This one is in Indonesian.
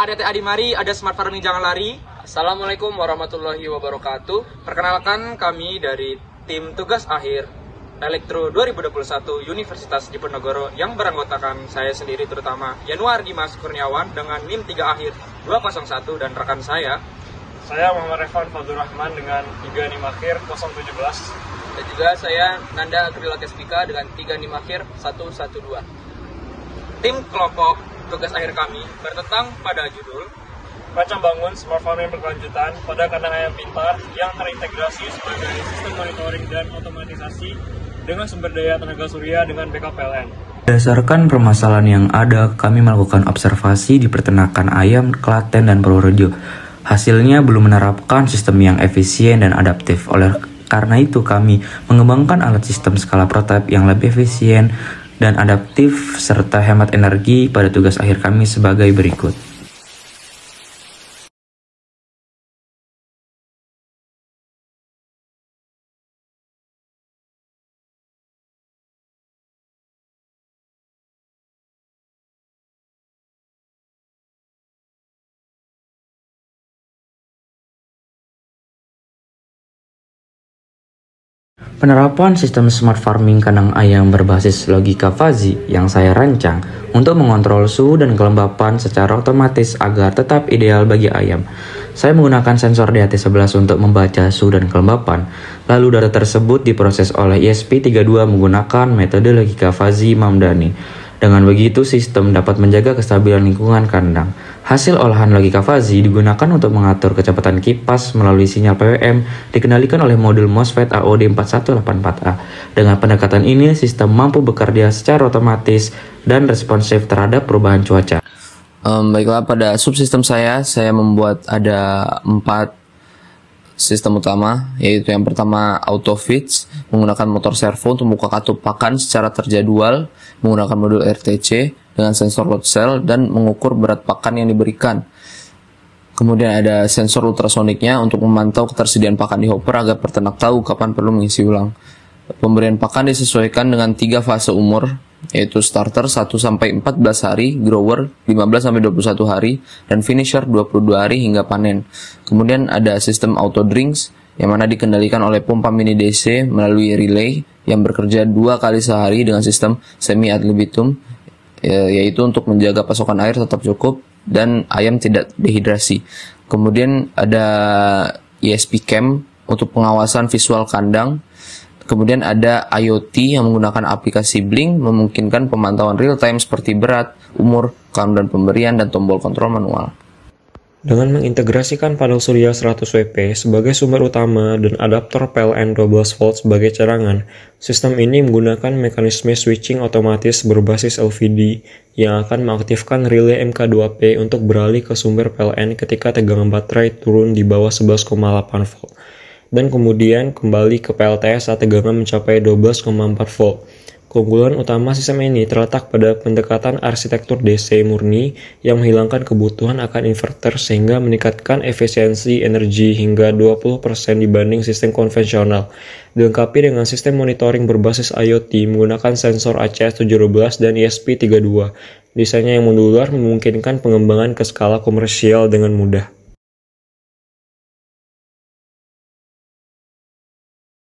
Ada Teh Adi Mari, ada Smart Farming Jangan Lari. Assalamualaikum warahmatullahi wabarakatuh. Perkenalkan kami dari tim tugas akhir Elektro 2021 Universitas Diponegoro yang beranggotakan saya sendiri terutama Yanuar Dimas Kurniawan dengan NIM 3 akhir 201 dan rekan saya Muhammad Revan Fadul Rahman dengan 3 NIM akhir 017. Dan juga saya Nanda Agrila Kespika dengan 3 NIM akhir 112. Tim kelompok tugas akhir kami bertentang pada judul Rancang bangun smart farming berkelanjutan pada kandang ayam pintar yang terintegrasi sebagai sistem monitoring dan otomatisasi dengan sumber daya tenaga surya dengan backup PLN. Berdasarkan permasalahan yang ada, kami melakukan observasi di peternakan ayam Klaten dan Purworejo. Hasilnya belum menerapkan sistem yang efisien dan adaptif. Oleh karena itu, kami mengembangkan alat sistem skala prototipe yang lebih efisien dan adaptif serta hemat energi pada tugas akhir kami sebagai berikut. Penerapan sistem smart farming kandang ayam berbasis logika fuzzy yang saya rancang untuk mengontrol suhu dan kelembapan secara otomatis agar tetap ideal bagi ayam. Saya menggunakan sensor DHT11 untuk membaca suhu dan kelembapan, lalu data tersebut diproses oleh ESP32 menggunakan metode logika fuzzy Mamdani. Dengan begitu, sistem dapat menjaga kestabilan lingkungan kandang. Hasil olahan logika fuzzy digunakan untuk mengatur kecepatan kipas melalui sinyal PWM dikendalikan oleh modul MOSFET AOD4184A. Dengan pendekatan ini, sistem mampu bekerja secara otomatis dan responsif terhadap perubahan cuaca. Baiklah, pada subsistem saya membuat ada 4 sistem utama, yaitu yang pertama auto feeds, menggunakan motor servo untuk membuka katup pakan secara terjadwal, menggunakan modul RTC dengan sensor load cell dan mengukur berat pakan yang diberikan. Kemudian ada sensor ultrasoniknya untuk memantau ketersediaan pakan di hopper agar peternak tahu kapan perlu mengisi ulang. Pemberian pakan disesuaikan dengan 3 fase umur, yaitu starter 1-14 hari, grower 15-21 hari, dan finisher 22 hari hingga panen. Kemudian ada sistem auto drinks, yang mana dikendalikan oleh pompa mini DC melalui relay yang bekerja 2 kali sehari dengan sistem semi ad libitum, yaitu untuk menjaga pasokan air tetap cukup dan ayam tidak dehidrasi. Kemudian ada ESP Cam untuk pengawasan visual kandang. Kemudian ada IoT yang menggunakan aplikasi Blink memungkinkan pemantauan real time seperti berat, umur, kandungan pemberian, dan tombol kontrol manual. Dengan mengintegrasikan panel surya 100 WP sebagai sumber utama dan adaptor PLN 12 volt sebagai cadangan, sistem ini menggunakan mekanisme switching otomatis berbasis LVD yang akan mengaktifkan relay MK2P untuk beralih ke sumber PLN ketika tegangan baterai turun di bawah 11,8 volt. Dan kemudian kembali ke PLTS saat tegangan mencapai 12,4 volt. Keunggulan utama sistem ini terletak pada pendekatan arsitektur DC murni yang menghilangkan kebutuhan akan inverter sehingga meningkatkan efisiensi energi hingga 20% dibanding sistem konvensional. Dilengkapi dengan sistem monitoring berbasis IoT menggunakan sensor ACS17 dan ESP32. Desainnya yang modular memungkinkan pengembangan ke skala komersial dengan mudah.